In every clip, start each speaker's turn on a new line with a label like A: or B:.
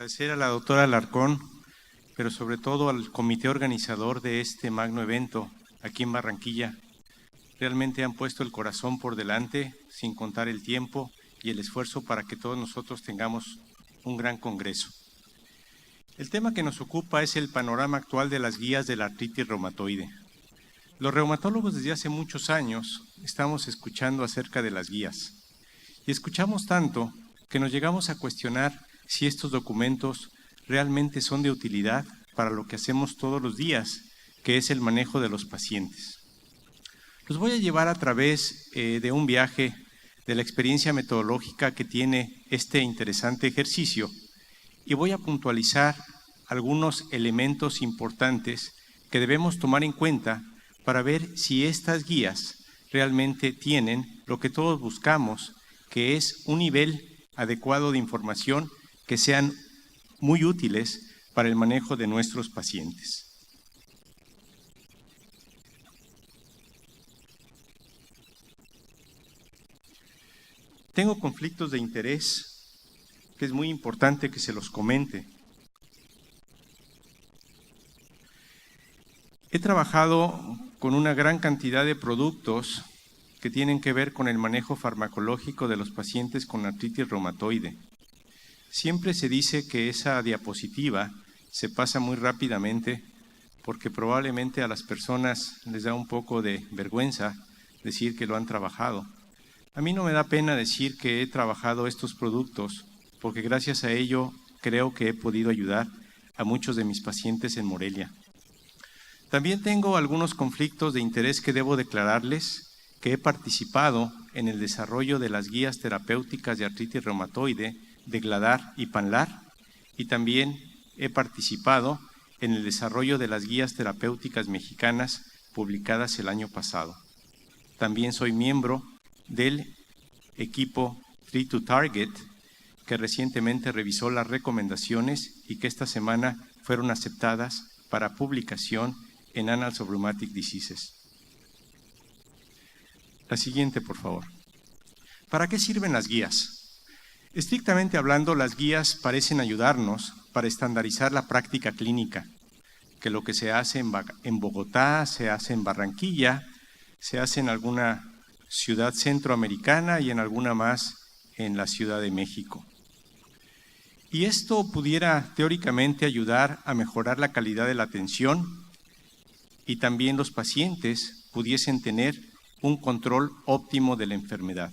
A: Agradecer a la doctora Alarcón, pero sobre todo al comité organizador de este magno evento aquí en Barranquilla. Realmente han puesto el corazón por delante, sin contar el tiempo y el esfuerzo para que todos nosotros tengamos un gran congreso. El tema que nos ocupa es el panorama actual de las guías de la artritis reumatoide. Los reumatólogos desde hace muchos años estamos escuchando acerca de las guías y escuchamos tanto que nos llegamos a cuestionar si estos documentos realmente son de utilidad para lo que hacemos todos los días, que es el manejo de los pacientes. Los voy a llevar a través de un viaje de la experiencia metodológica que tiene este interesante ejercicio y voy a puntualizar algunos elementos importantes que debemos tomar en cuenta para ver si estas guías realmente tienen lo que todos buscamos, que es un nivel adecuado de información que sean muy útiles para el manejo de nuestros pacientes. Tengo conflictos de interés, que es muy importante que se los comente. He trabajado con una gran cantidad de productos que tienen que ver con el manejo farmacológico de los pacientes con artritis reumatoide. Siempre se dice que esa diapositiva se pasa muy rápidamente porque probablemente a las personas les da un poco de vergüenza decir que lo han trabajado. A mí no me da pena decir que he trabajado estos productos porque gracias a ello creo que he podido ayudar a muchos de mis pacientes en Morelia. También tengo algunos conflictos de interés que debo declararles, que he participado en el desarrollo de las guías terapéuticas de artritis reumatoide de GLADAR y PANLAR, y también he participado en el desarrollo de las guías terapéuticas mexicanas publicadas el año pasado. También soy miembro del equipo Treat to Target, que recientemente revisó las recomendaciones y que esta semana fueron aceptadas para publicación en Annals of Rheumatic Diseases. La siguiente, por favor. ¿Para qué sirven las guías? Estrictamente hablando, las guías parecen ayudarnos para estandarizar la práctica clínica, que lo que se hace en Bogotá, se hace en Barranquilla, se hace en alguna ciudad centroamericana y en alguna más en la Ciudad de México. Y esto pudiera teóricamente ayudar a mejorar la calidad de la atención y también los pacientes pudiesen tener un control óptimo de la enfermedad.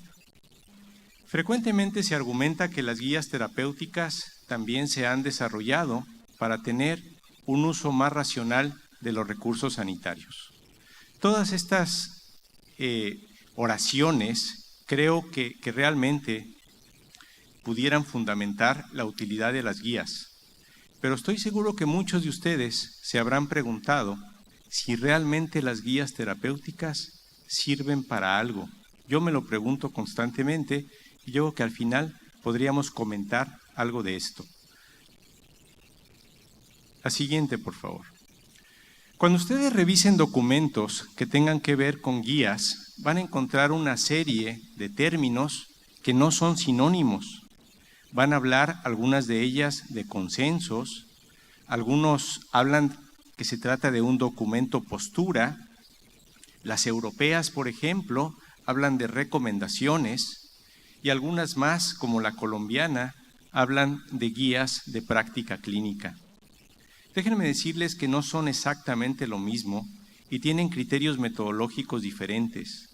A: Frecuentemente se argumenta que las guías terapéuticas también se han desarrollado para tener un uso más racional de los recursos sanitarios. Todas estas oraciones creo que realmente pudieran fundamentar la utilidad de las guías, pero estoy seguro que muchos de ustedes se habrán preguntado si realmente las guías terapéuticas sirven para algo. Yo me lo pregunto constantemente y yo creo que al final podríamos comentar algo de esto. La siguiente, por favor. Cuando ustedes revisen documentos que tengan que ver con guías, van a encontrar una serie de términos que no son sinónimos. Van a hablar, algunas de ellas, de consensos, algunos hablan que se trata de un documento postura. Las europeas, por ejemplo, hablan de recomendaciones y algunas más, como la colombiana, hablan de guías de práctica clínica. Déjenme decirles que no son exactamente lo mismo y tienen criterios metodológicos diferentes.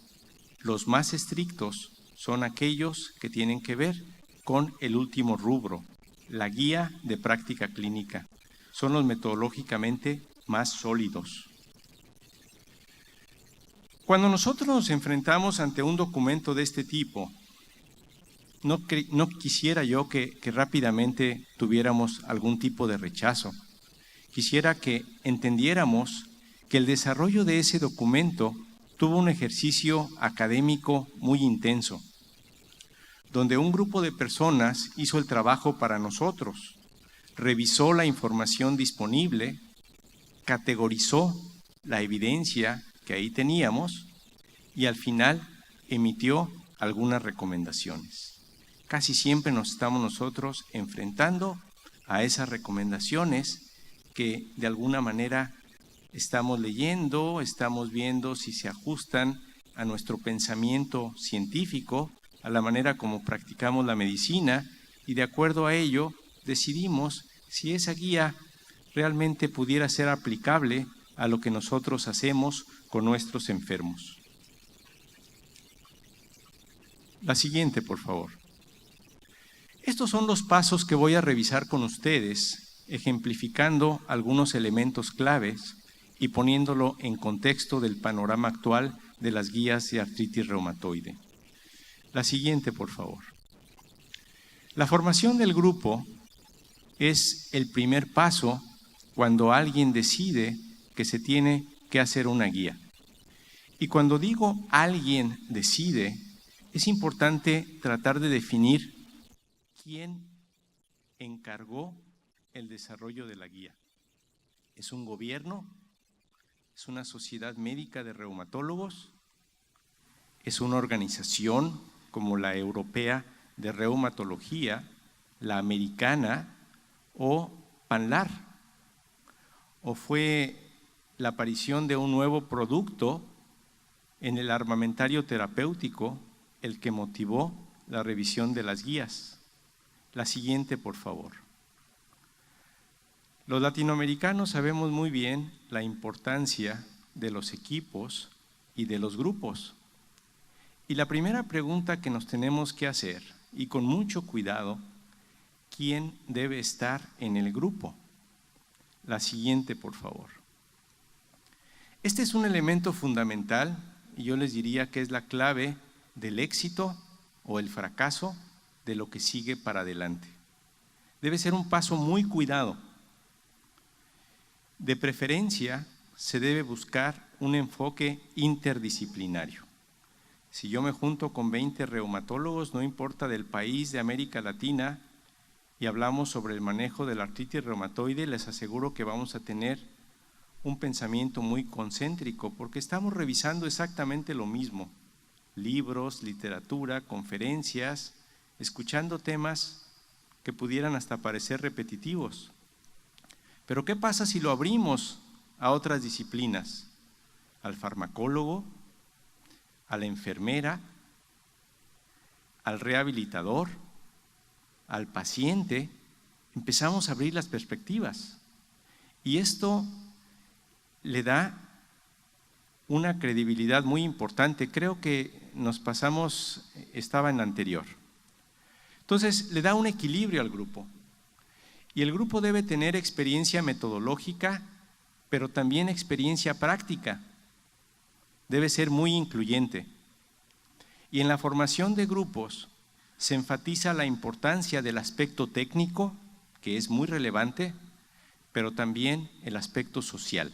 A: Los más estrictos son aquellos que tienen que ver con el último rubro, la guía de práctica clínica. Son los metodológicamente más sólidos. Cuando nosotros nos enfrentamos ante un documento de este tipo, no quisiera yo que rápidamente tuviéramos algún tipo de rechazo. Quisiera que entendiéramos que el desarrollo de ese documento tuvo un ejercicio académico muy intenso, donde un grupo de personas hizo el trabajo para nosotros, revisó la información disponible, categorizó la evidencia que ahí teníamos y al final emitió algunas recomendaciones. Casi siempre nos estamos nosotros enfrentando a esas recomendaciones que de alguna manera estamos leyendo, estamos viendo si se ajustan a nuestro pensamiento científico, a la manera como practicamos la medicina, y de acuerdo a ello decidimos si esa guía realmente pudiera ser aplicable a lo que nosotros hacemos con nuestros enfermos. La siguiente, por favor. Estos son los pasos que voy a revisar con ustedes, ejemplificando algunos elementos claves y poniéndolo en contexto del panorama actual de las guías de artritis reumatoide. La siguiente, por favor. La formación del grupo es el primer paso cuando alguien decide que se tiene que hacer una guía. Y cuando digo alguien decide, es importante tratar de definir quién encargó el desarrollo de la guía. ¿Es un gobierno? ¿Es una sociedad médica de reumatólogos? ¿Es una organización como la Europea de Reumatología, la Americana o PANLAR? ¿O fue la aparición de un nuevo producto en el armamentario terapéutico el que motivó la revisión de las guías? La siguiente, por favor. Los latinoamericanos sabemos muy bien la importancia de los equipos y de los grupos. Y la primera pregunta que nos tenemos que hacer, y con mucho cuidado, ¿quién debe estar en el grupo? La siguiente, por favor. Este es un elemento fundamental y yo les diría que es la clave del éxito o el fracaso de lo que sigue para adelante. Debe ser un paso muy cuidado. De preferencia, se debe buscar un enfoque interdisciplinario. Si yo me junto con 20 reumatólogos, no importa del país de América Latina, y hablamos sobre el manejo de la artritis reumatoide, les aseguro que vamos a tener un pensamiento muy concéntrico, porque estamos revisando exactamente lo mismo. Libros, literatura, conferencias, escuchando temas que pudieran hasta parecer repetitivos. Pero ¿qué pasa si lo abrimos a otras disciplinas? Al farmacólogo, a la enfermera, al rehabilitador, al paciente. Empezamos a abrir las perspectivas. Y esto le da una credibilidad muy importante. Creo que nos pasamos, estaba en la anterior. Entonces, le da un equilibrio al grupo. Y el grupo debe tener experiencia metodológica, pero también experiencia práctica. Debe ser muy incluyente. Y en la formación de grupos se enfatiza la importancia del aspecto técnico, que es muy relevante, pero también el aspecto social.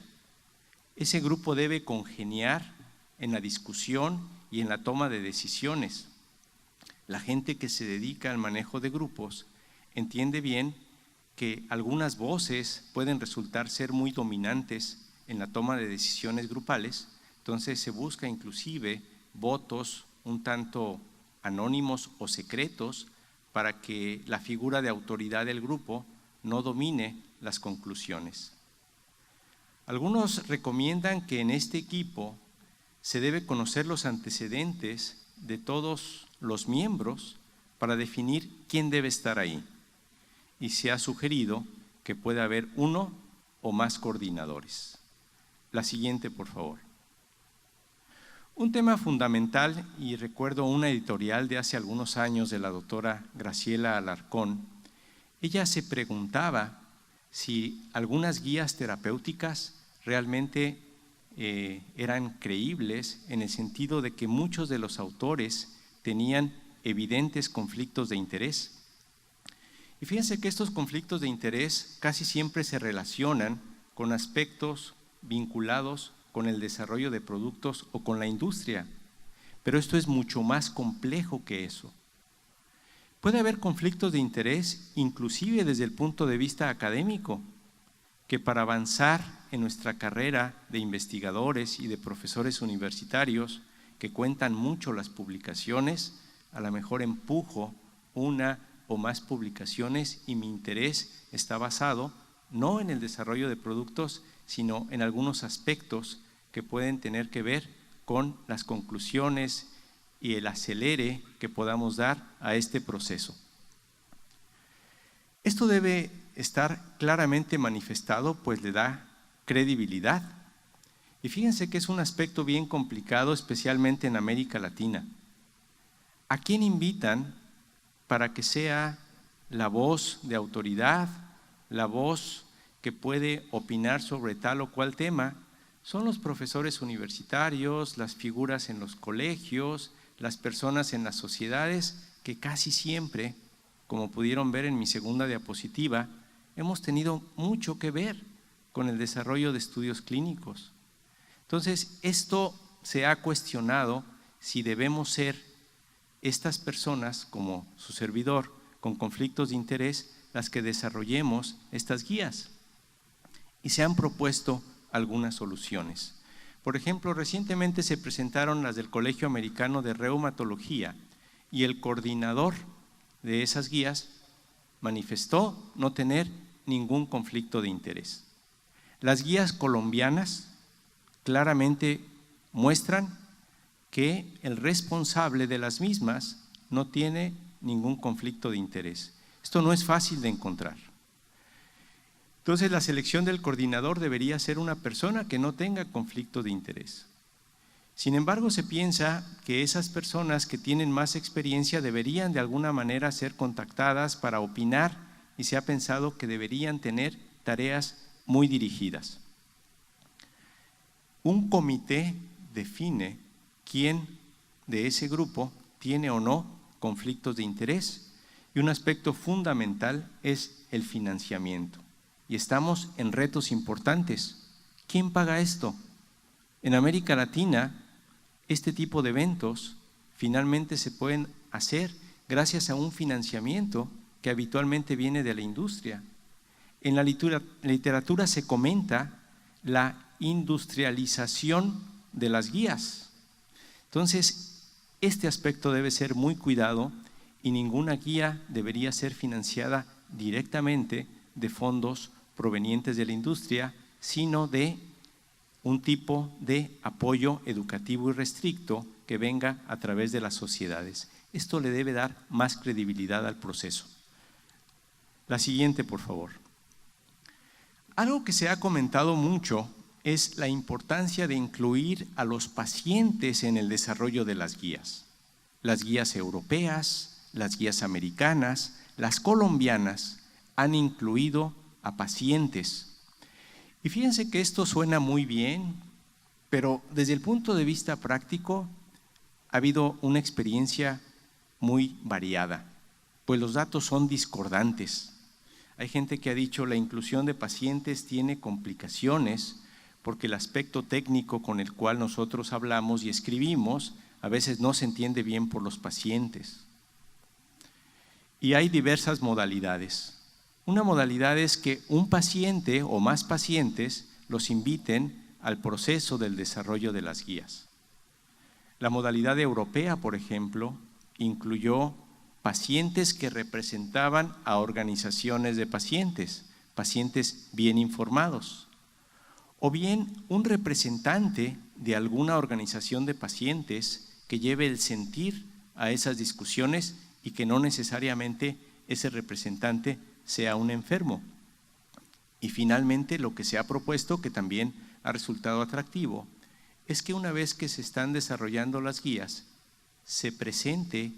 A: Ese grupo debe congeniar en la discusión y en la toma de decisiones. La gente que se dedica al manejo de grupos entiende bien que algunas voces pueden resultar ser muy dominantes en la toma de decisiones grupales, entonces se busca inclusive votos un tanto anónimos o secretos para que la figura de autoridad del grupo no domine las conclusiones. Algunos recomiendan que en este equipo se debe conocer los antecedentes de todos los miembros para definir quién debe estar ahí. Y se ha sugerido que puede haber uno o más coordinadores. La siguiente, por favor. Un tema fundamental, y recuerdo una editorial de hace algunos años de la doctora Graciela Alarcón, ella se preguntaba si algunas guías terapéuticas realmente eran creíbles en el sentido de que muchos de los autores tenían evidentes conflictos de interés. Y fíjense que estos conflictos de interés casi siempre se relacionan con aspectos vinculados con el desarrollo de productos o con la industria, pero esto es mucho más complejo que eso. Puede haber conflictos de interés inclusive desde el punto de vista académico, que para avanzar en nuestra carrera de investigadores y de profesores universitarios que cuentan mucho las publicaciones, a lo mejor empujo una o más publicaciones y mi interés está basado no en el desarrollo de productos, sino en algunos aspectos que pueden tener que ver con las conclusiones y el acelere que podamos dar a este proceso. Esto debe estar claramente manifestado, pues le da credibilidad. Y fíjense que es un aspecto bien complicado, especialmente en América Latina. ¿A quién invitan para que sea la voz de autoridad, la voz que puede opinar sobre tal o cual tema? Son los profesores universitarios, las figuras en los colegios, las personas en las sociedades que casi siempre, como pudieron ver en mi segunda diapositiva, hemos tenido mucho que ver con el desarrollo de estudios clínicos. Entonces, esto se ha cuestionado si debemos ser estas personas, como su servidor, con conflictos de interés, las que desarrollemos estas guías. Y se han propuesto algunas soluciones. Por ejemplo, recientemente se presentaron las del Colegio Americano de Reumatología y el coordinador de esas guías manifestó no tener ningún conflicto de interés. Las guías colombianas claramente muestran que el responsable de las mismas no tiene ningún conflicto de interés. Esto no es fácil de encontrar. Entonces, la selección del coordinador debería ser una persona que no tenga conflicto de interés. Sin embargo, se piensa que esas personas que tienen más experiencia deberían de alguna manera ser contactadas para opinar y se ha pensado que deberían tener tareas muy dirigidas. Un comité define quién de ese grupo tiene o no conflictos de interés y un aspecto fundamental es el financiamiento. Y estamos en retos importantes. ¿Quién paga esto? En América Latina, este tipo de eventos finalmente se pueden hacer gracias a un financiamiento que habitualmente viene de la industria. En la literatura se comenta la industrialización de las guías. Entonces, este aspecto debe ser muy cuidado y ninguna guía debería ser financiada directamente de fondos provenientes de la industria, sino de un tipo de apoyo educativo y restricto que venga a través de las sociedades. Esto le debe dar más credibilidad al proceso. La siguiente, por favor. Algo que se ha comentado mucho es la importancia de incluir a los pacientes en el desarrollo de las guías. Las guías europeas, las guías americanas, las colombianas han incluido a pacientes. Y fíjense que esto suena muy bien, pero desde el punto de vista práctico ha habido una experiencia muy variada, pues los datos son discordantes. Hay gente que ha dicho la inclusión de pacientes tiene complicaciones porque el aspecto técnico con el cual nosotros hablamos y escribimos a veces no se entiende bien por los pacientes. Y hay diversas modalidades. Una modalidad es que un paciente o más pacientes los inviten al proceso del desarrollo de las guías. La modalidad europea, por ejemplo, incluyó pacientes que representaban a organizaciones de pacientes, pacientes bien informados, o bien un representante de alguna organización de pacientes que lleve el sentir a esas discusiones y que no necesariamente ese representante sea un enfermo. Y finalmente lo que se ha propuesto, que también ha resultado atractivo, es que una vez que se están desarrollando las guías, se presente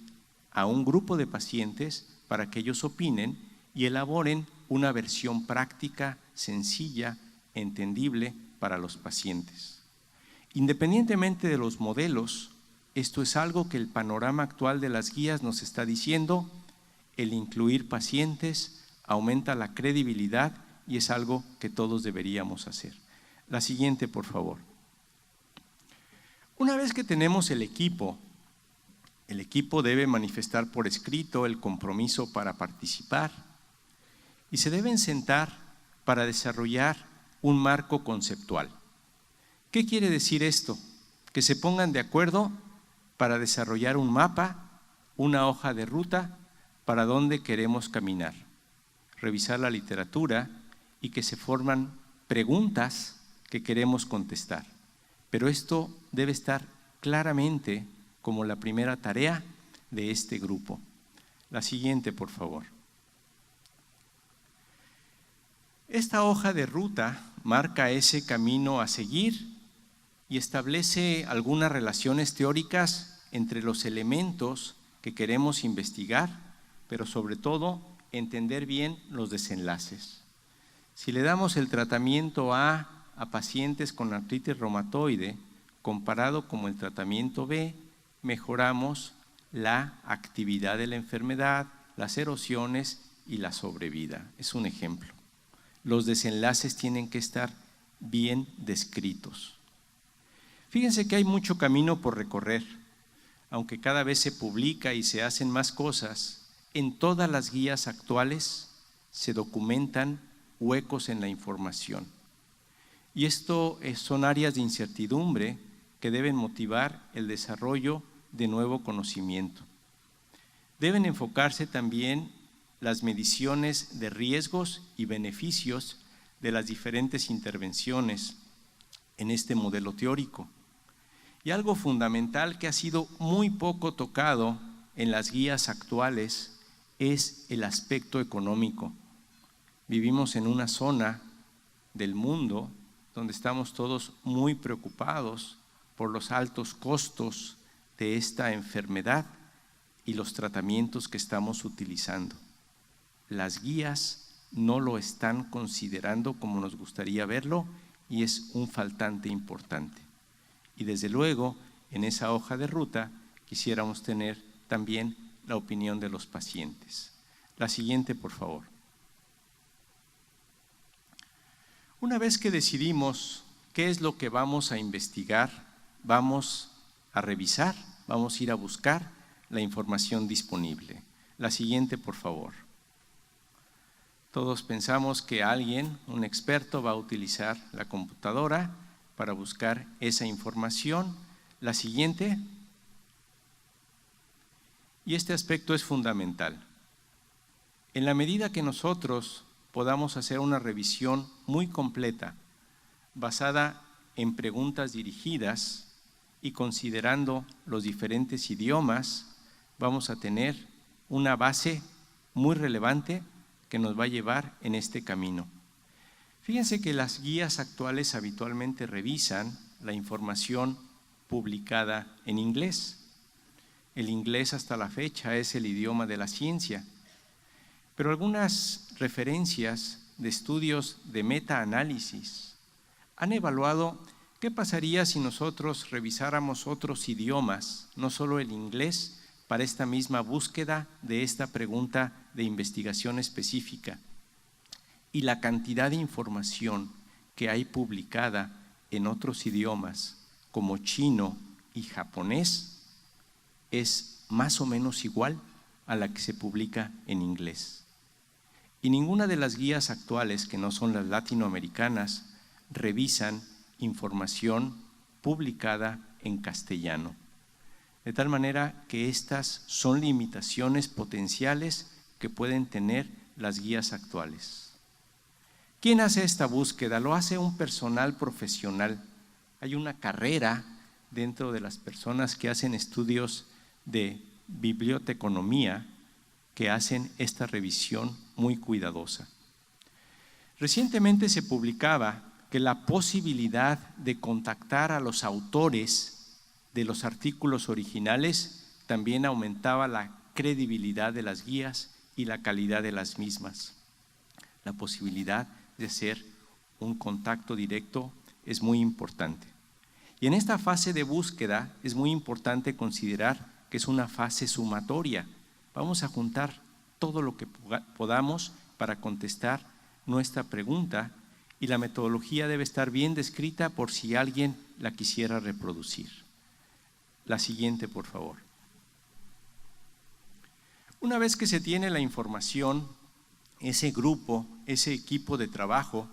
A: a un grupo de pacientes para que ellos opinen y elaboren una versión práctica, sencilla, entendible para los pacientes. Independientemente de los modelos, esto es algo que el panorama actual de las guías nos está diciendo: el incluir pacientes aumenta la credibilidad y es algo que todos deberíamos hacer. La siguiente, por favor. Una vez que tenemos el equipo debe manifestar por escrito el compromiso para participar y se deben sentar para desarrollar un marco conceptual. ¿Qué quiere decir esto? Que se pongan de acuerdo para desarrollar un mapa, una hoja de ruta, para dónde queremos caminar, revisar la literatura y que se forman preguntas que queremos contestar. Pero esto debe estar claramente como la primera tarea de este grupo. La siguiente, por favor. Esta hoja de ruta marca ese camino a seguir y establece algunas relaciones teóricas entre los elementos que queremos investigar, pero sobre todo entender bien los desenlaces. Si le damos el tratamiento A a pacientes con artritis reumatoide, comparado con el tratamiento B, mejoramos la actividad de la enfermedad, las erosiones y la sobrevida. Es un ejemplo. Los desenlaces tienen que estar bien descritos. Fíjense que hay mucho camino por recorrer. Aunque cada vez se publica y se hacen más cosas, en todas las guías actuales se documentan huecos en la información. Y esto son áreas de incertidumbre que deben motivar el desarrollo de nuevo conocimiento. Deben enfocarse también las mediciones de riesgos y beneficios de las diferentes intervenciones en este modelo teórico. Y algo fundamental que ha sido muy poco tocado en las guías actuales es el aspecto económico. Vivimos en una zona del mundo donde estamos todos muy preocupados por los altos costos de esta enfermedad y los tratamientos que estamos utilizando. Las guías no lo están considerando como nos gustaría verlo y es un faltante importante. Y desde luego, en esa hoja de ruta quisiéramos tener también la opinión de los pacientes. La siguiente, por favor. Una vez que decidimos qué es lo que vamos a investigar, vamos a revisar, vamos a ir a buscar la información disponible. La siguiente, por favor. Todos pensamos que alguien, un experto, va a utilizar la computadora para buscar esa información. La siguiente. Y este aspecto es fundamental. En la medida que nosotros podamos hacer una revisión muy completa, basada en preguntas dirigidas y considerando los diferentes idiomas, vamos a tener una base muy relevante que nos va a llevar en este camino. Fíjense que las guías actuales habitualmente revisan la información publicada en inglés. El inglés hasta la fecha es el idioma de la ciencia, pero algunas referencias de estudios de metaanálisis han evaluado qué pasaría si nosotros revisáramos otros idiomas, no solo el inglés, para esta misma búsqueda de esta pregunta de investigación específica. Y la cantidad de información que hay publicada en otros idiomas, como chino y japonés, es más o menos igual a la que se publica en inglés. Y ninguna de las guías actuales, que no son las latinoamericanas, revisan información publicada en castellano. De tal manera que estas son limitaciones potenciales que pueden tener las guías actuales. ¿Quién hace esta búsqueda? Lo hace un personal profesional. Hay una carrera dentro de las personas que hacen estudios de biblioteconomía que hacen esta revisión muy cuidadosa. Recientemente se publicaba que la posibilidad de contactar a los autores de los artículos originales también aumentaba la credibilidad de las guías y la calidad de las mismas. La posibilidad de hacer un contacto directo es muy importante. Y en esta fase de búsqueda es muy importante considerar que es una fase sumatoria. Vamos a juntar todo lo que podamos para contestar nuestra pregunta y la metodología debe estar bien descrita por si alguien la quisiera reproducir. La siguiente, por favor. Una vez que se tiene la información, ese grupo, ese equipo de trabajo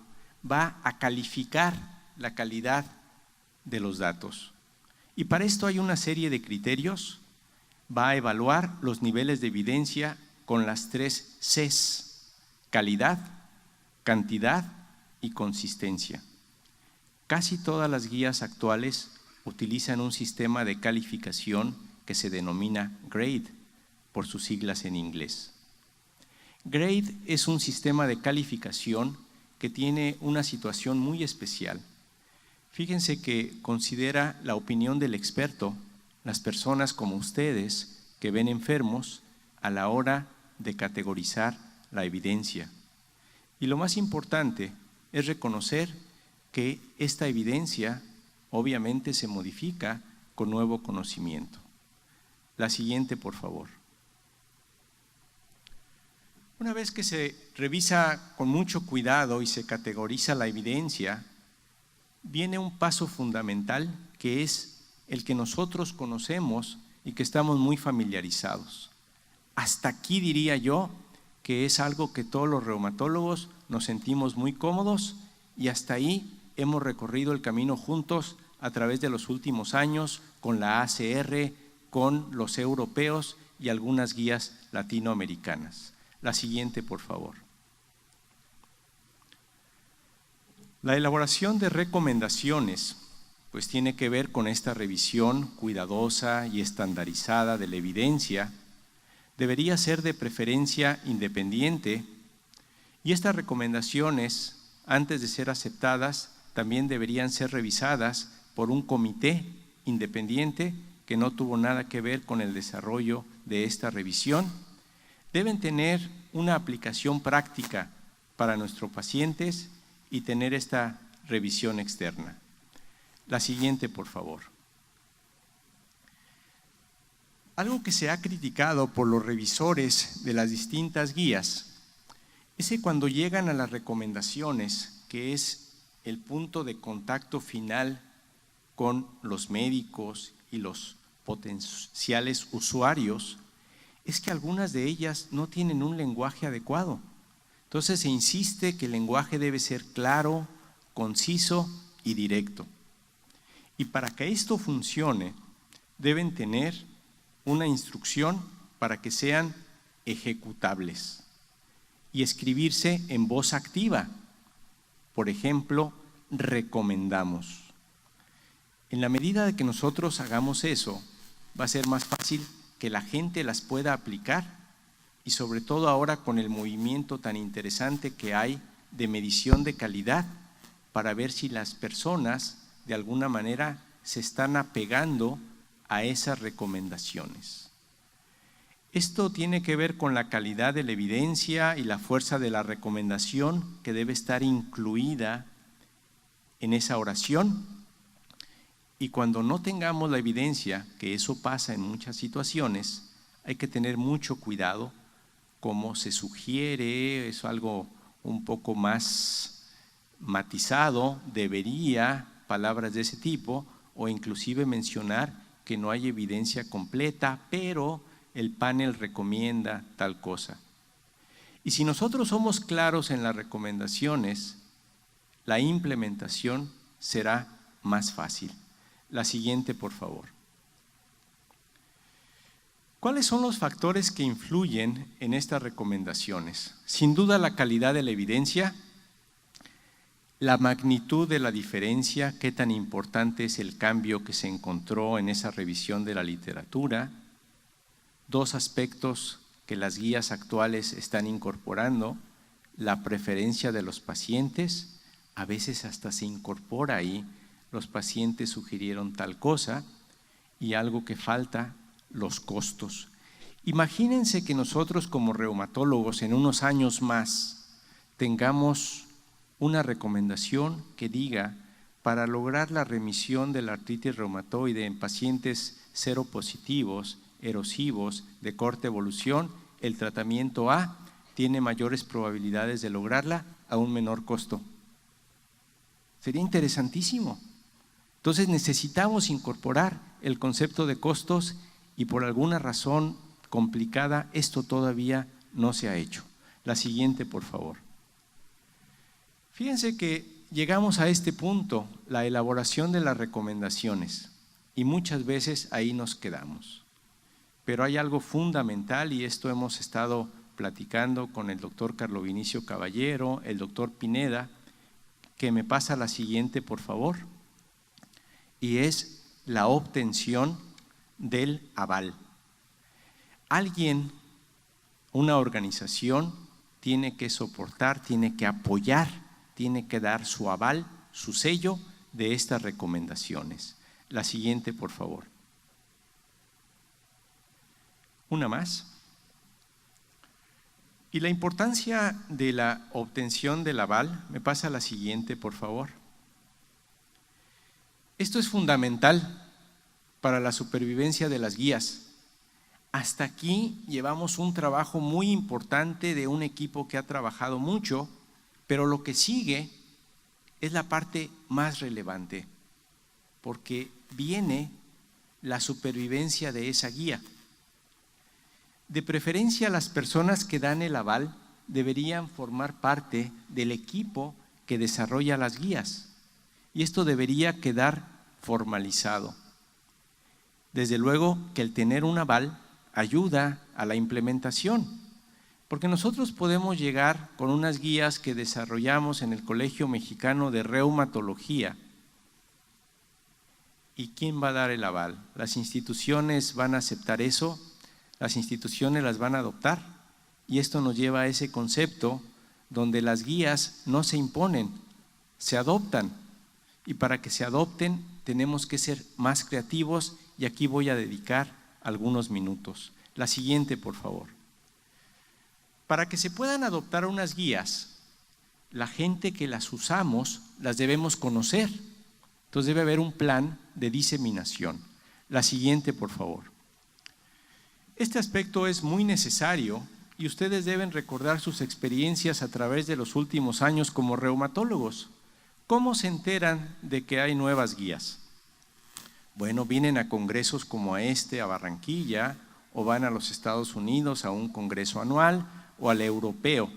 A: va a calificar la calidad de los datos. Y para esto hay una serie de criterios. Va a evaluar los niveles de evidencia con las 3 Cs: calidad, cantidad y consistencia. Casi todas las guías actuales utilizan un sistema de calificación que se denomina GRADE, por sus siglas en inglés. GRADE es un sistema de calificación que tiene una situación muy especial. Fíjense que considera la opinión del experto, las personas como ustedes que ven enfermos, a la hora de categorizar la evidencia. Y lo más importante es reconocer que esta evidencia obviamente se modifica con nuevo conocimiento. La siguiente, por favor. Una vez que se revisa con mucho cuidado y se categoriza la evidencia, viene un paso fundamental que es el que nosotros conocemos y que estamos muy familiarizados. Hasta aquí diría yo que es algo que todos los reumatólogos nos sentimos muy cómodos y hasta ahí hemos recorrido el camino juntos a través de los últimos años con la ACR, con los europeos y algunas guías latinoamericanas. La siguiente, por favor. La elaboración de recomendaciones pues tiene que ver con esta revisión cuidadosa y estandarizada de la evidencia. Debería ser de preferencia independiente y estas recomendaciones, antes de ser aceptadas, también deberían ser revisadas por un comité independiente que no tuvo nada que ver con el desarrollo de esta revisión. Deben tener una aplicación práctica para nuestros pacientes y tener esta revisión externa. La siguiente, por favor. Algo que se ha criticado por los revisores de las distintas guías es que cuando llegan a las recomendaciones, que es el punto de contacto final con los médicos y los potenciales usuarios, es que algunas de ellas no tienen un lenguaje adecuado. Entonces se insiste que el lenguaje debe ser claro, conciso y directo. Y para que esto funcione, deben tener una instrucción para que sean ejecutables y escribirse en voz activa. Por ejemplo, recomendamos. En la medida de que nosotros hagamos eso, va a ser más fácil que la gente las pueda aplicar y sobre todo ahora con el movimiento tan interesante que hay de medición de calidad para ver si las personas de alguna manera se están apegando a esas recomendaciones. Esto tiene que ver con la calidad de la evidencia y la fuerza de la recomendación que debe estar incluida en esa oración. Y cuando no tengamos la evidencia, que eso pasa en muchas situaciones, hay que tener mucho cuidado, como se sugiere, es algo un poco más matizado, debería, palabras de ese tipo, o inclusive mencionar que no hay evidencia completa, pero el panel recomienda tal cosa. Y si nosotros somos claros en las recomendaciones, la implementación será más fácil. La siguiente, por favor. ¿Cuáles son los factores que influyen en estas recomendaciones? Sin duda la calidad de la evidencia, la magnitud de la diferencia, qué tan importante es el cambio que se encontró en esa revisión de la literatura, dos aspectos que las guías actuales están incorporando, la preferencia de los pacientes, a veces hasta se incorpora ahí, los pacientes sugirieron tal cosa, y algo que falta, los costos. Imagínense que nosotros como reumatólogos en unos años más tengamos una recomendación que diga, para lograr la remisión de la artritis reumatoide en pacientes seropositivos, erosivos, de corta evolución, el tratamiento A tiene mayores probabilidades de lograrla a un menor costo. Sería interesantísimo. Entonces necesitamos incorporar el concepto de costos y por alguna razón complicada esto todavía no se ha hecho. La siguiente, por favor. Fíjense que llegamos a este punto, la elaboración de las recomendaciones, y muchas veces ahí nos quedamos. Pero hay algo fundamental y esto hemos estado platicando con el doctor Carlo Vinicio Caballero, el doctor Pineda, que me pasa la siguiente, por favor, y es la obtención del aval. Alguien, una organización, tiene que soportar, tiene que apoyar, tiene que dar su aval, su sello de estas recomendaciones. La siguiente, por favor. Una más. Y la importancia de la obtención del aval, me pasa la siguiente, por favor. Esto es fundamental para la supervivencia de las guías. Hasta aquí llevamos un trabajo muy importante de un equipo que ha trabajado mucho, pero lo que sigue es la parte más relevante, porque viene la supervivencia de esa guía. De preferencia, las personas que dan el aval deberían formar parte del equipo que desarrolla las guías, y esto debería quedar formalizado. Desde luego que el tener un aval ayuda a la implementación, porque nosotros podemos llegar con unas guías que desarrollamos en el Colegio Mexicano de Reumatología. ¿Y quién va a dar el aval? ¿Las instituciones van a aceptar eso? ¿Las instituciones las van a adoptar? Y esto nos lleva a ese concepto donde las guías no se imponen, se adoptan. Y para que se adopten tenemos que ser más creativos, y aquí voy a dedicar algunos minutos. La siguiente, por favor. Para que se puedan adoptar unas guías, la gente que las usamos las debemos conocer. Entonces debe haber un plan de diseminación. La siguiente, por favor. Este aspecto es muy necesario y ustedes deben recordar sus experiencias a través de los últimos años como reumatólogos. ¿Cómo se enteran de que hay nuevas guías? Bueno, vienen a congresos como a Barranquilla, o van a los Estados Unidos a un congreso anual o al europeo,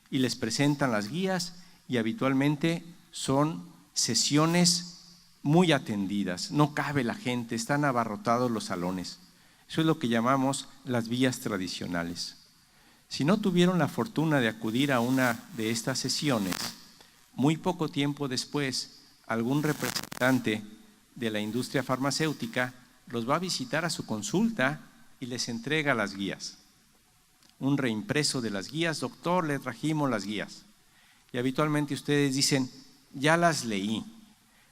A: y les presentan las guías, y habitualmente son sesiones muy atendidas, no cabe la gente, están abarrotados los salones. Eso es lo que llamamos las guías tradicionales. Si no tuvieron la fortuna de acudir a una de estas sesiones, muy poco tiempo después, algún representante de la industria farmacéutica los va a visitar a su consulta y les entrega las guías. Un reimpreso de las guías: doctor, le trajimos las guías. Y habitualmente ustedes dicen: ya las leí,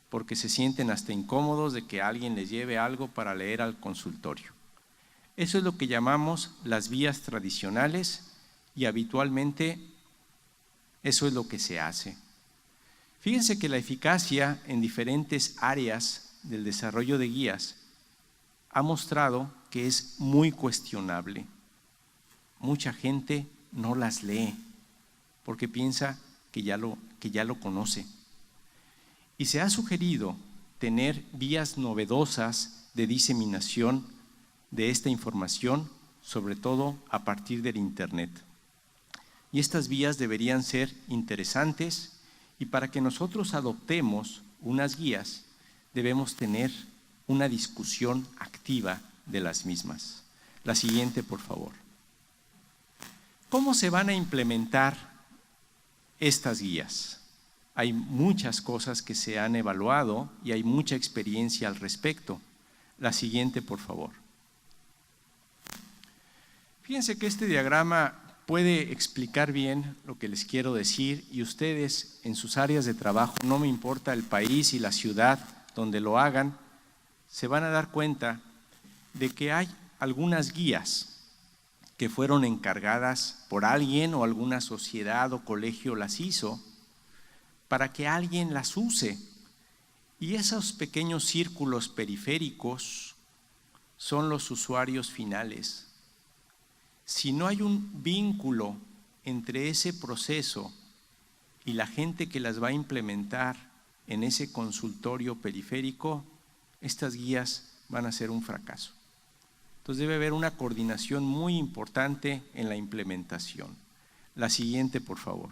A: porque se sienten hasta incómodos de que alguien les lleve algo para leer al consultorio. Eso es lo que llamamos las vías tradicionales, y habitualmente eso es lo que se hace. Fíjense que la eficacia en diferentes áreas del desarrollo de guías ha mostrado que es muy cuestionable. Mucha gente no las lee porque piensa que ya lo conoce. Y se ha sugerido tener vías novedosas de diseminación de esta información, sobre todo a partir del Internet. Y estas vías deberían ser interesantes, y para que nosotros adoptemos unas guías, debemos tener una discusión activa de las mismas. La siguiente, por favor. ¿Cómo se van a implementar estas guías? Hay muchas cosas que se han evaluado y hay mucha experiencia al respecto. La siguiente, por favor. Fíjense que este diagrama puede explicar bien lo que les quiero decir, y ustedes en sus áreas de trabajo, no me importa el país y la ciudad donde lo hagan, se van a dar cuenta de que hay algunas guías que fueron encargadas por alguien, o alguna sociedad o colegio las hizo para que alguien las use. Y esos pequeños círculos periféricos son los usuarios finales. Si no hay un vínculo entre ese proceso y la gente que las va a implementar en ese consultorio periférico, estas guías van a ser un fracaso. Entonces debe haber una coordinación muy importante en la implementación. La siguiente, por favor.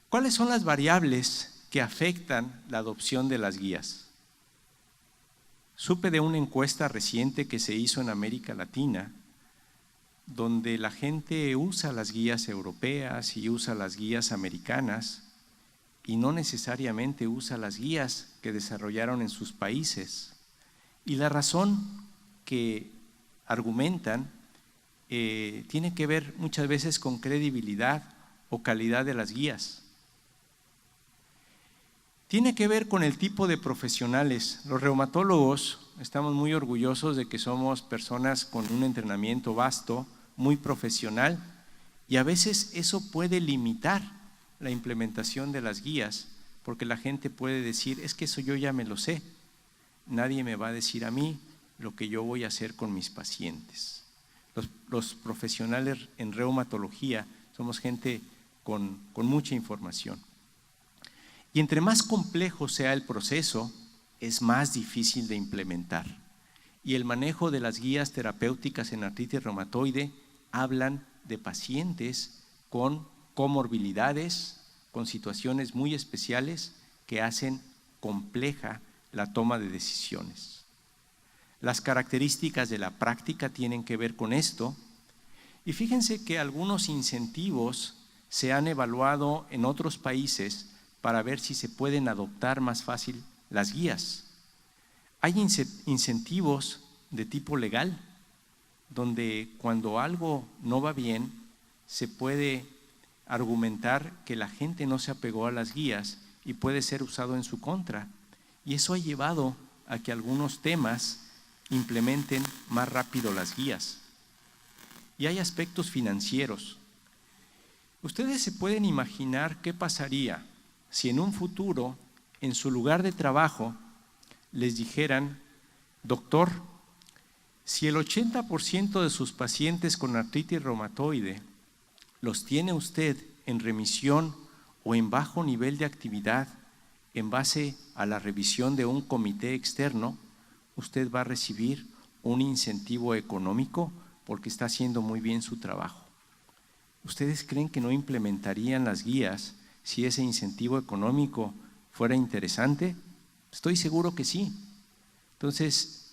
A: ¿Cuáles son las variables que afectan la adopción de las guías? Supe de una encuesta reciente que se hizo en América Latina, donde la gente usa las guías europeas y usa las guías americanas y no necesariamente usa las guías que desarrollaron en sus países. Y la razón que argumentan tiene que ver muchas veces con credibilidad o calidad de las guías. Tiene que ver con el tipo de profesionales. Los reumatólogos estamos muy orgullosos de que somos personas con un entrenamiento vasto, muy profesional, y a veces eso puede limitar la implementación de las guías, porque la gente puede decir, es que eso yo ya me lo sé, nadie me va a decir a mí lo que yo voy a hacer con mis pacientes. Los profesionales en reumatología somos gente con mucha información. Y entre más complejo sea el proceso, es más difícil de implementar. Y el manejo de las guías terapéuticas en artritis reumatoide hablan de pacientes con comorbilidades, con situaciones muy especiales que hacen compleja la toma de decisiones. Las características de la práctica tienen que ver con esto. Y fíjense que algunos incentivos se han evaluado en otros países para ver si se pueden adoptar más fácil las guías. Hay incentivos de tipo legal, donde cuando algo no va bien, se puede argumentar que la gente no se apegó a las guías y puede ser usado en su contra. Y eso ha llevado a que algunos temas implementen más rápido las guías. Y hay aspectos financieros. Ustedes se pueden imaginar qué pasaría si en un futuro, en su lugar de trabajo, les dijeran, doctor, si el 80% de sus pacientes con artritis reumatoide los tiene usted en remisión o en bajo nivel de actividad en base a la revisión de un comité externo, usted va a recibir un incentivo económico porque está haciendo muy bien su trabajo. ¿Ustedes creen que no implementarían las guías si ese incentivo económico fuera interesante? Estoy seguro que sí. Entonces,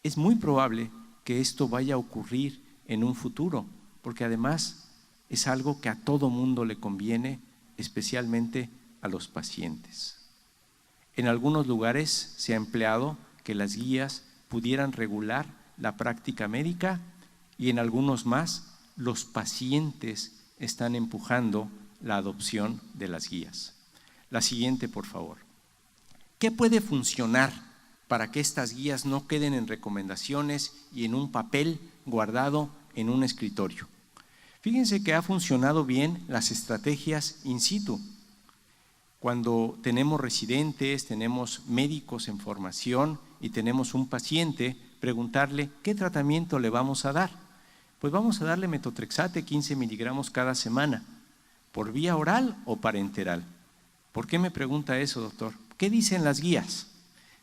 A: es muy probable que esto vaya a ocurrir en un futuro, porque además es algo que a todo mundo le conviene, especialmente a los pacientes. En algunos lugares se ha empleado que las guías pudieran regular la práctica médica y en algunos más los pacientes están empujando la adopción de las guías. La siguiente, por favor. ¿Qué puede funcionar para que estas guías no queden en recomendaciones y en un papel guardado en un escritorio? Fíjense que ha funcionado bien las estrategias in situ. Cuando tenemos residentes, tenemos médicos en formación y tenemos un paciente, preguntarle ¿qué tratamiento le vamos a dar? Pues vamos a darle metotrexate 15 miligramos cada semana, ¿por vía oral o parenteral? ¿Por qué me pregunta eso, doctor? ¿Qué dicen las guías?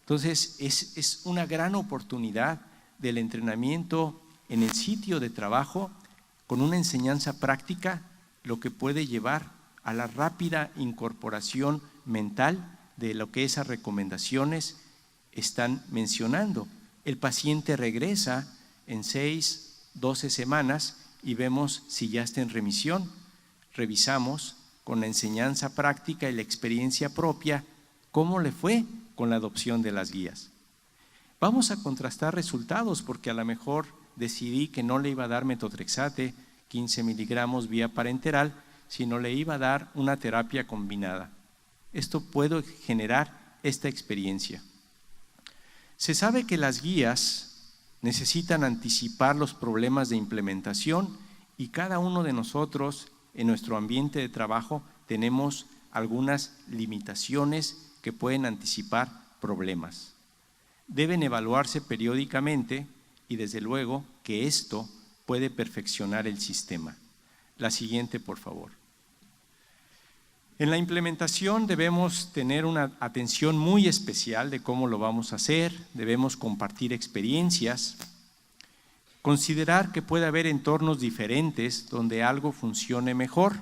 A: Entonces, es una gran oportunidad del entrenamiento en el sitio de trabajo con una enseñanza práctica, lo que puede llevar a la rápida incorporación mental de lo que esas recomendaciones están mencionando. El paciente regresa en 6, 12 semanas y vemos si ya está en remisión. Revisamos con la enseñanza práctica y la experiencia propia cómo le fue con la adopción de las guías. Vamos a contrastar resultados porque a lo mejor decidí que no le iba a dar metotrexate 15 miligramos vía parenteral, sino le iba a dar una terapia combinada. Esto puede generar esta experiencia. Se sabe que las guías necesitan anticipar los problemas de implementación y cada uno de nosotros en nuestro ambiente de trabajo tenemos algunas limitaciones que pueden anticipar problemas. Deben evaluarse periódicamente y desde luego que esto puede perfeccionar el sistema. La siguiente, por favor. En la implementación debemos tener una atención muy especial de cómo lo vamos a hacer, debemos compartir experiencias, considerar que puede haber entornos diferentes donde algo funcione mejor.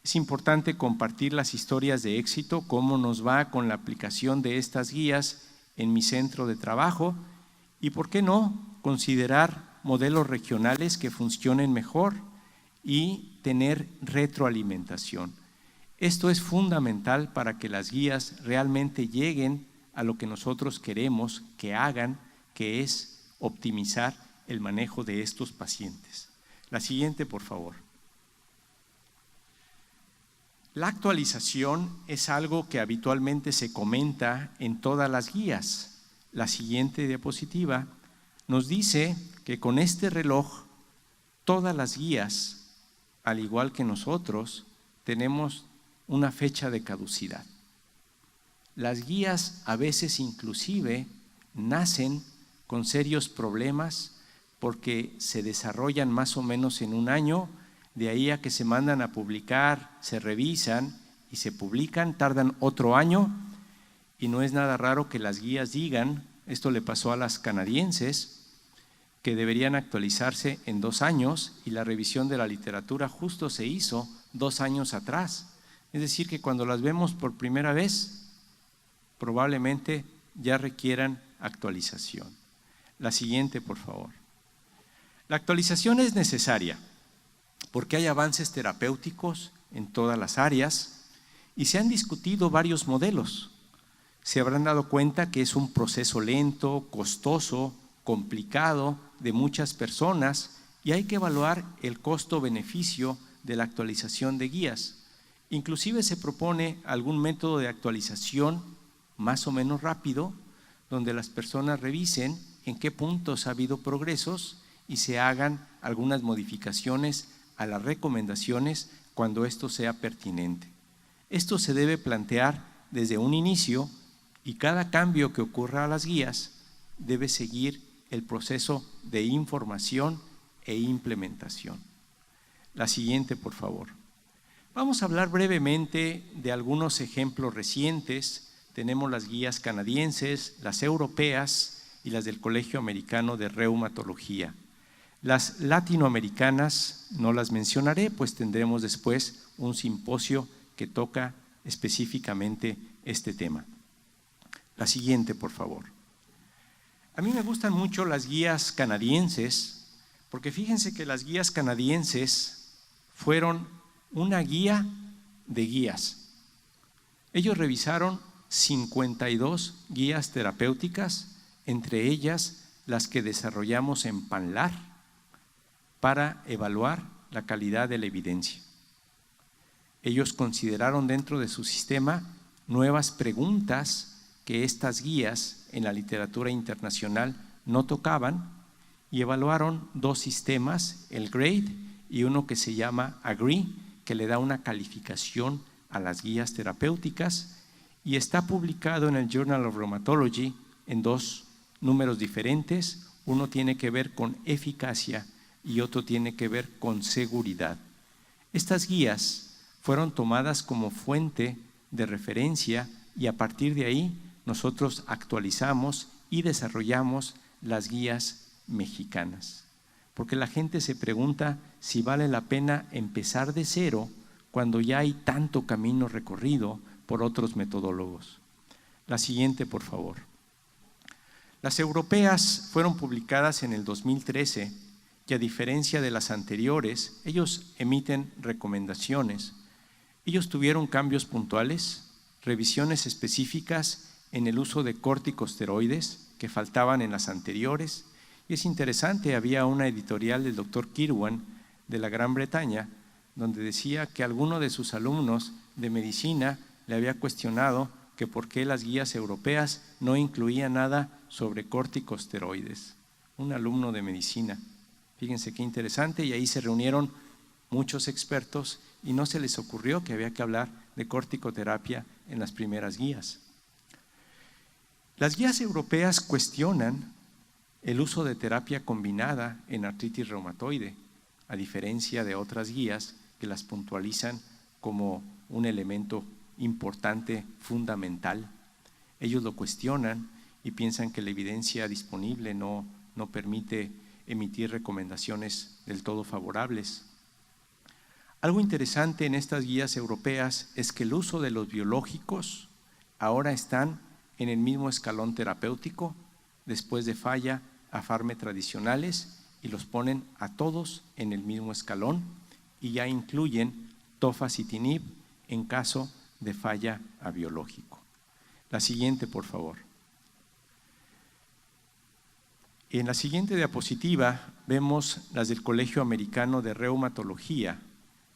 A: Es importante compartir las historias de éxito, cómo nos va con la aplicación de estas guías en mi centro de trabajo y, ¿por qué no?, considerar modelos regionales que funcionen mejor y tener retroalimentación. Esto es fundamental para que las guías realmente lleguen a lo que nosotros queremos que hagan, que es optimizar el manejo de estos pacientes. La siguiente, por favor. La actualización es algo que habitualmente se comenta en todas las guías. La siguiente diapositiva nos dice que con este reloj todas las guías, al igual que nosotros, tenemos una fecha de caducidad. Las guías a veces inclusive nacen con serios problemas porque se desarrollan más o menos en un año, de ahí a que se mandan a publicar, se revisan y se publican, tardan otro año, y no es nada raro que las guías digan, esto le pasó a las canadienses, que deberían actualizarse en 2 años, y la revisión de la literatura justo se hizo 2 años atrás. Es decir, que cuando las vemos por primera vez, probablemente ya requieran actualización. La siguiente, por favor. La actualización es necesaria porque hay avances terapéuticos en todas las áreas y se han discutido varios modelos. Se habrán dado cuenta que es un proceso lento, costoso, complicado de muchas personas y hay que evaluar el costo-beneficio de la actualización de guías. Inclusive se propone algún método de actualización más o menos rápido, donde las personas revisen en qué puntos ha habido progresos y se hagan algunas modificaciones a las recomendaciones cuando esto sea pertinente. Esto se debe plantear desde un inicio y cada cambio que ocurra a las guías debe seguir el proceso de información e implementación. La siguiente, por favor. Vamos a hablar brevemente de algunos ejemplos recientes. Tenemos las guías canadienses, las europeas y las del Colegio Americano de Reumatología. Las latinoamericanas no las mencionaré, pues tendremos después un simposio que toca específicamente este tema. La siguiente, por favor. A mí me gustan mucho las guías canadienses, porque fíjense que las guías canadienses fueron una guía de guías. Ellos revisaron 52 guías terapéuticas, entre ellas las que desarrollamos en PANLAR, para evaluar la calidad de la evidencia. Ellos consideraron dentro de su sistema nuevas preguntas que estas guías en la literatura internacional no tocaban y evaluaron 2 sistemas, el GRADE y uno que se llama AGREE, que le da una calificación a las guías terapéuticas y está publicado en el Journal of Rheumatology en 2 números diferentes. Uno tiene que ver con eficacia y otro tiene que ver con seguridad. Estas guías fueron tomadas como fuente de referencia y a partir de ahí nosotros actualizamos y desarrollamos las guías mexicanas. Porque la gente se pregunta si vale la pena empezar de cero cuando ya hay tanto camino recorrido por otros metodólogos. La siguiente, por favor. Las europeas fueron publicadas en el 2013 y a diferencia de las anteriores, ellos emiten recomendaciones. Ellos tuvieron cambios puntuales, revisiones específicas en el uso de corticosteroides que faltaban en las anteriores. Y es interesante, había una editorial del doctor Kirwan de la Gran Bretaña donde decía que alguno de sus alumnos de medicina le había cuestionado que por qué las guías europeas no incluían nada sobre corticosteroides. Un alumno de medicina. Fíjense qué interesante, y ahí se reunieron muchos expertos y no se les ocurrió que había que hablar de corticoterapia en las primeras guías. Las guías europeas cuestionan el uso de terapia combinada en artritis reumatoide, a diferencia de otras guías que las puntualizan como un elemento importante, fundamental. Ellos lo cuestionan y piensan que la evidencia disponible no permite emitir recomendaciones del todo favorables. Algo interesante en estas guías europeas es que el uso de los biológicos ahora están en el mismo escalón terapéutico después de falla a fármacos tradicionales y los ponen a todos en el mismo escalón y ya incluyen tofacitinib en caso de falla a biológico. La siguiente, por favor. En la siguiente diapositiva vemos las del Colegio Americano de Reumatología,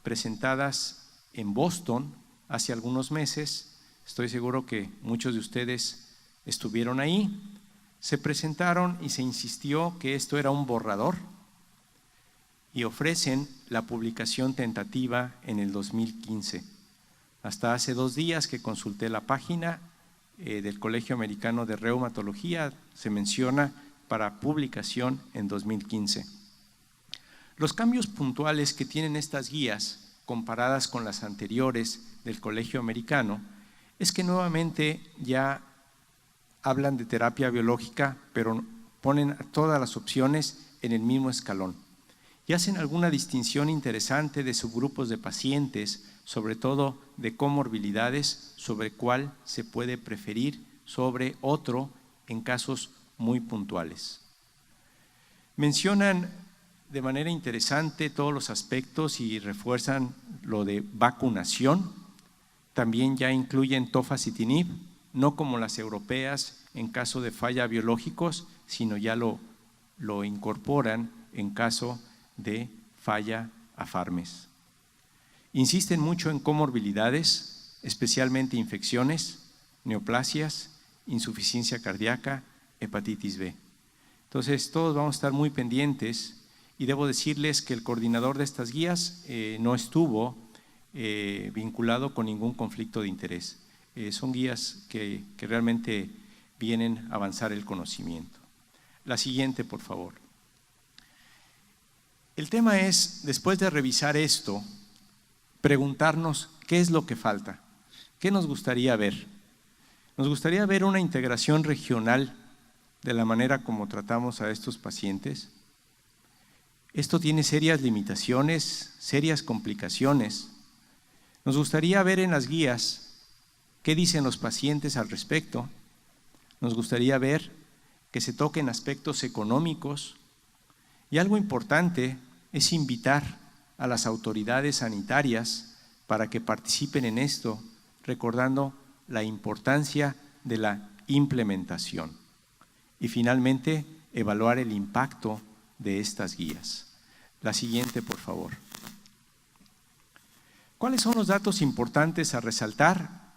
A: presentadas en Boston hace algunos meses. Estoy seguro que muchos de ustedes estuvieron ahí. Se presentaron y se insistió que esto era un borrador y ofrecen la publicación tentativa en el 2015. Hasta hace 2 días que consulté la página del Colegio Americano de Reumatología, se menciona para publicación en 2015. Los cambios puntuales que tienen estas guías, comparadas con las anteriores del Colegio Americano, es que nuevamente ya hablan de terapia biológica, pero ponen todas las opciones en el mismo escalón. Y hacen alguna distinción interesante de subgrupos de pacientes, sobre todo de comorbilidades, sobre cuál se puede preferir sobre otro en casos muy puntuales. Mencionan de manera interesante todos los aspectos y refuerzan lo de vacunación. También ya incluyen tofacitinib, no como las europeas en caso de falla biológicos, sino ya lo incorporan en caso de falla a farmes. Insisten mucho en comorbilidades, especialmente infecciones, neoplasias, insuficiencia cardíaca, hepatitis B. Entonces, todos vamos a estar muy pendientes y debo decirles que el coordinador de estas guías no estuvo vinculado con ningún conflicto de interés. Son guías que realmente vienen a avanzar el conocimiento. La siguiente, por favor. El tema es, después de revisar esto, preguntarnos qué es lo que falta, qué nos gustaría ver. Nos gustaría ver una integración regional de la manera como tratamos a estos pacientes. Esto tiene serias limitaciones, serias complicaciones. Nos gustaría ver en las guías qué dicen los pacientes al respecto. Nos gustaría ver que se toquen aspectos económicos y algo importante es invitar a las autoridades sanitarias para que participen en esto, recordando la importancia de la implementación. Y finalmente, evaluar el impacto de estas guías. La siguiente, por favor. ¿Cuáles son los datos importantes a resaltar?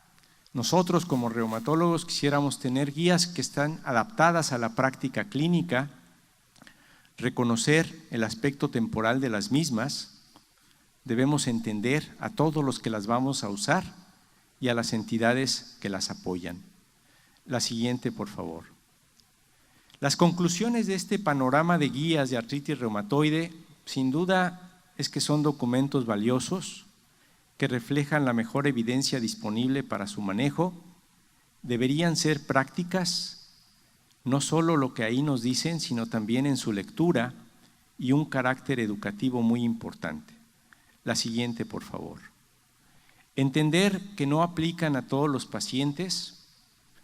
A: Nosotros como reumatólogos quisiéramos tener guías que están adaptadas a la práctica clínica, reconocer el aspecto temporal de las mismas, debemos entender a todos los que las vamos a usar y a las entidades que las apoyan. La siguiente, por favor. Las conclusiones de este panorama de guías de artritis reumatoide, sin duda, es que son documentos valiosos que reflejan la mejor evidencia disponible para su manejo. Deberían ser prácticas, no solo lo que ahí nos dicen, sino también en su lectura y un carácter educativo muy importante. La siguiente, por favor. Entender que no aplican a todos los pacientes.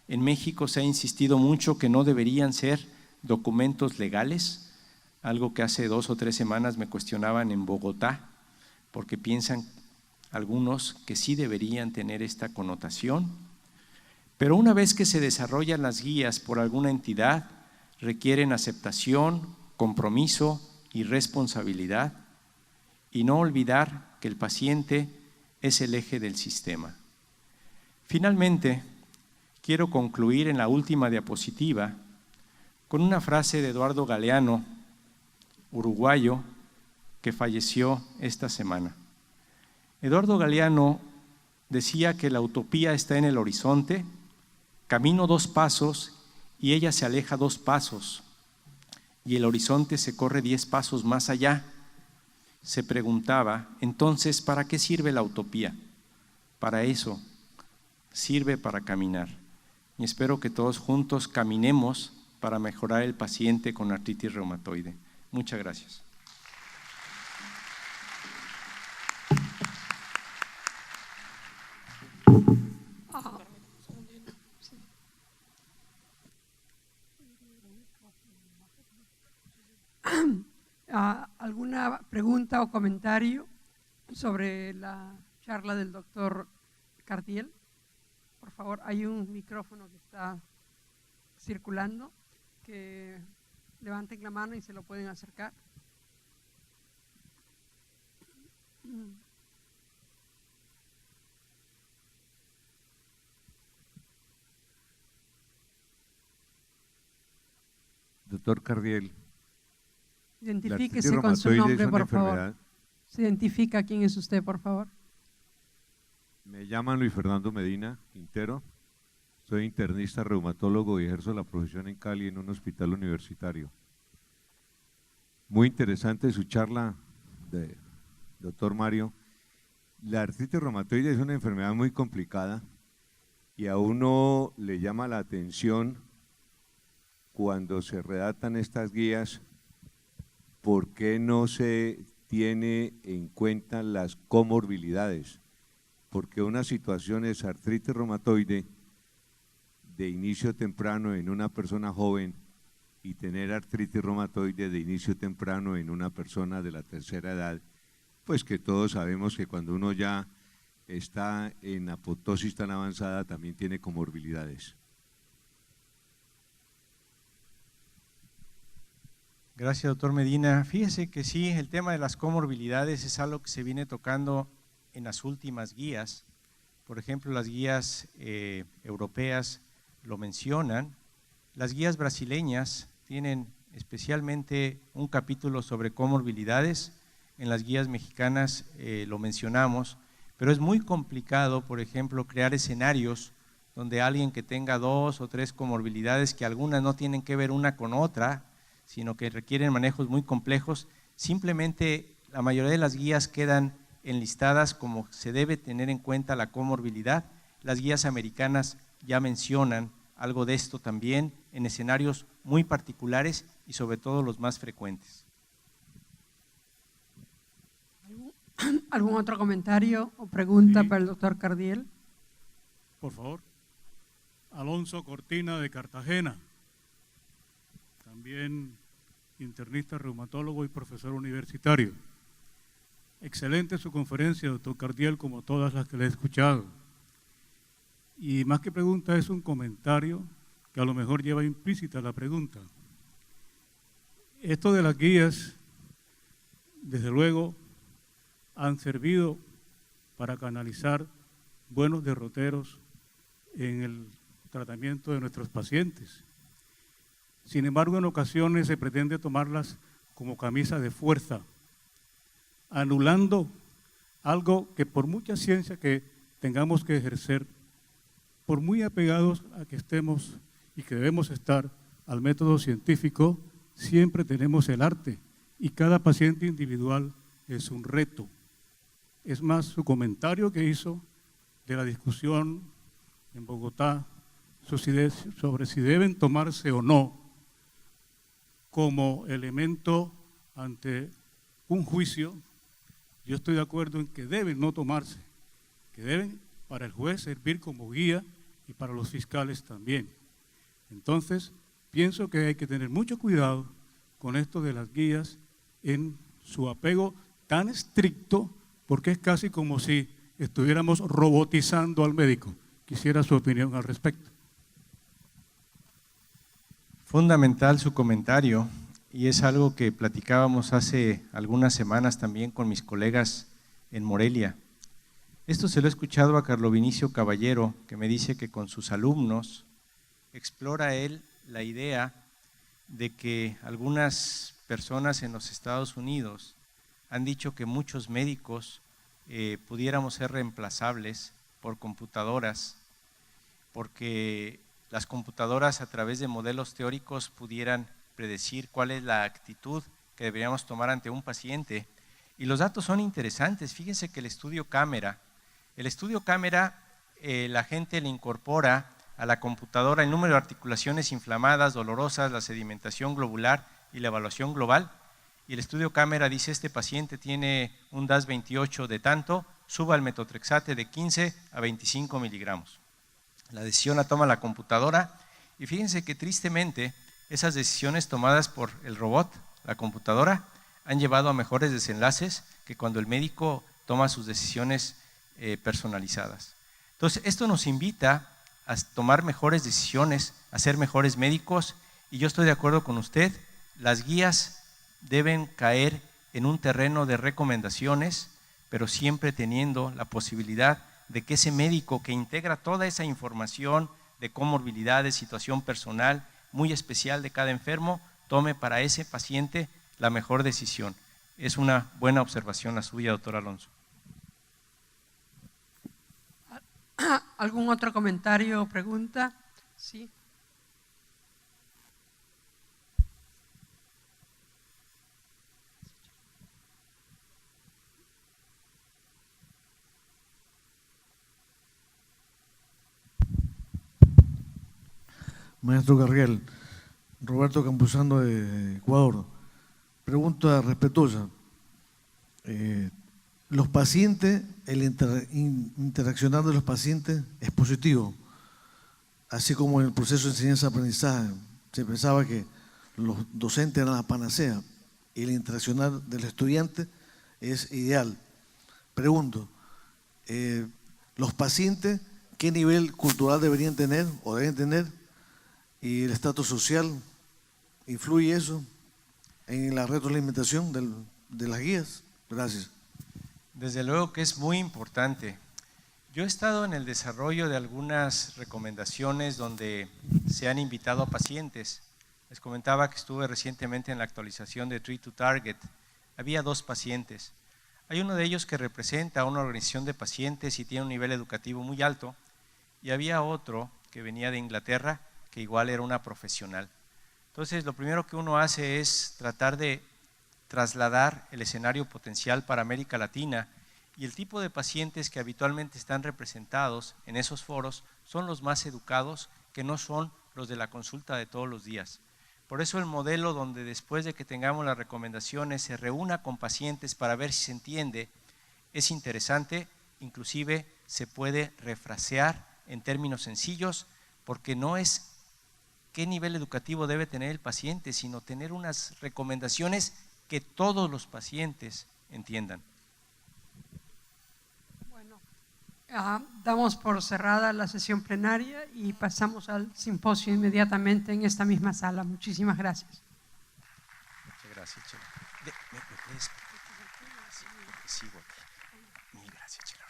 A: En México se ha insistido mucho que no deberían ser documentos legales, algo que hace 2 o 3 semanas me cuestionaban en Bogotá, porque piensan algunos que sí deberían tener esta connotación. Pero una vez que se desarrollan las guías por alguna entidad, requieren aceptación, compromiso y responsabilidad, y no olvidar que el paciente es el eje del sistema. Finalmente, quiero concluir en la última diapositiva con una frase de Eduardo Galeano, uruguayo, que falleció esta semana. Eduardo Galeano decía que la utopía está en el horizonte, camino 2 pasos y ella se aleja 2 pasos y el horizonte se corre 10 pasos más allá. Se preguntaba, entonces, ¿para qué sirve la utopía? Para eso, sirve para caminar. Y espero que todos juntos caminemos para mejorar el paciente con artritis reumatoide. Muchas gracias.
B: pregunta o comentario sobre la charla del doctor Cardiel? Por favor, hay un micrófono que está circulando, que levanten la mano y se lo pueden acercar.
C: Doctor Cardiel,
B: Identifíquese con su nombre, por favor.
C: Enfermedad.
B: Se identifica quién es usted, por favor.
C: Me llaman Luis Fernando Medina Quintero, soy internista reumatólogo y ejerzo la profesión en Cali en un hospital universitario. Muy interesante su charla, doctor Mario. La artritis reumatoide es una enfermedad muy complicada y a uno le llama la atención cuando se redactan estas guías, ¿por qué no se tiene en cuenta las comorbilidades? Porque una situación es artritis reumatoide de inicio temprano en una persona joven y tener artritis reumatoide de inicio temprano en una persona de la tercera edad, pues que todos sabemos que cuando uno ya está en apoptosis tan avanzada también tiene comorbilidades.
A: Gracias, doctor Medina. Fíjese que sí, el tema de las comorbilidades es algo que se viene tocando en las últimas guías. Por ejemplo, las guías europeas lo mencionan. Las guías brasileñas tienen especialmente un capítulo sobre comorbilidades. En las guías mexicanas lo mencionamos, pero es muy complicado, por ejemplo, crear escenarios donde alguien que tenga 2 o 3 comorbilidades, que algunas no tienen que ver una con otra, sino que requieren manejos muy complejos, simplemente la mayoría de las guías quedan enlistadas como se debe tener en cuenta la comorbilidad. Las guías americanas ya mencionan algo de esto también en escenarios muy particulares y sobre todo los más frecuentes.
B: ¿Algún otro comentario o pregunta
D: Sí.
B: para el doctor Cardiel?
D: Por favor. Alonso Cortina, de Cartagena, también internista, reumatólogo y profesor universitario. Excelente su conferencia, doctor Cardiel, como todas las que le he escuchado. Y más que pregunta, es un comentario que a lo mejor lleva implícita la pregunta. Esto de las guías, desde luego, han servido para canalizar buenos derroteros en el tratamiento de nuestros pacientes. Sin embargo, en ocasiones se pretende tomarlas como camisa de fuerza, anulando algo que por mucha ciencia que tengamos que ejercer, por muy apegados a que estemos y que debemos estar al método científico, siempre tenemos el arte y cada paciente individual es un reto. Es más, su comentario que hizo de la discusión en Bogotá sobre si deben tomarse o no como elemento ante un juicio, yo estoy de acuerdo en que deben no tomarse, que deben para el juez servir como guía y para los fiscales también. Entonces, pienso que hay que tener mucho cuidado con esto de las guías en su apego tan estricto, porque es casi como si estuviéramos robotizando al médico. Quisiera su opinión al respecto.
A: Fundamental su comentario, y es algo que platicábamos hace algunas semanas también con mis colegas en Morelia. Esto se lo he escuchado a Carlo Vinicio Caballero, que me dice que con sus alumnos explora él la idea de que algunas personas en los Estados Unidos han dicho que muchos médicos pudiéramos ser reemplazables por computadoras, porque las computadoras a través de modelos teóricos pudieran predecir cuál es la actitud que deberíamos tomar ante un paciente. Y los datos son interesantes. Fíjense que el estudio Cámara, la gente le incorpora a la computadora el número de articulaciones inflamadas, dolorosas, la sedimentación globular y la evaluación global. Y el estudio Cámara dice: este paciente tiene un DAS 28 de tanto, suba el metotrexate de 15 a 25 miligramos. La decisión la toma la computadora y fíjense que tristemente esas decisiones tomadas por el robot, la computadora, han llevado a mejores desenlaces que cuando el médico toma sus decisiones personalizadas. Entonces, esto nos invita a tomar mejores decisiones, a ser mejores médicos, y yo estoy de acuerdo con usted, las guías deben caer en un terreno de recomendaciones, pero siempre teniendo la posibilidad de que ese médico que integra toda esa información de comorbilidades, situación personal muy especial de cada enfermo, tome para ese paciente la mejor decisión. Es una buena observación la suya, doctor Alonso.
B: ¿Algún otro comentario o pregunta? Sí.
E: Maestro Carriel, Roberto Campuzano de Ecuador. Pregunta respetuosa. Los pacientes, el interaccionar de los pacientes es positivo, así como en el proceso de enseñanza-aprendizaje. Se pensaba que los docentes eran la panacea y el interaccionar del estudiante es ideal. Pregunto, ¿los pacientes qué nivel cultural deberían tener o deben tener? ¿Y el estatus social, influye eso en la retroalimentación de las guías? Gracias.
A: Desde luego que es muy importante. Yo he estado en el desarrollo de algunas recomendaciones donde se han invitado a pacientes. Les comentaba que estuve recientemente en la actualización de Treat to Target. Había 2 pacientes. Hay uno de ellos que representa a una organización de pacientes y tiene un nivel educativo muy alto, y había otro que venía de Inglaterra, que igual era una profesional. Entonces, lo primero que uno hace es tratar de trasladar el escenario potencial para América Latina, y el tipo de pacientes que habitualmente están representados en esos foros son los más educados, que no son los de la consulta de todos los días. Por eso el modelo donde después de que tengamos las recomendaciones se reúna con pacientes para ver si se entiende es interesante, inclusive se puede refrasear en términos sencillos, porque no es qué nivel educativo debe tener el paciente, sino tener unas recomendaciones que todos los pacientes entiendan.
B: Bueno, damos por cerrada la sesión plenaria y pasamos al simposio inmediatamente en esta misma sala. Muchísimas gracias.
A: Muchas gracias, Chela. ¿Me puedes? Sí, porque sigo aquí. Mil gracias, Chela.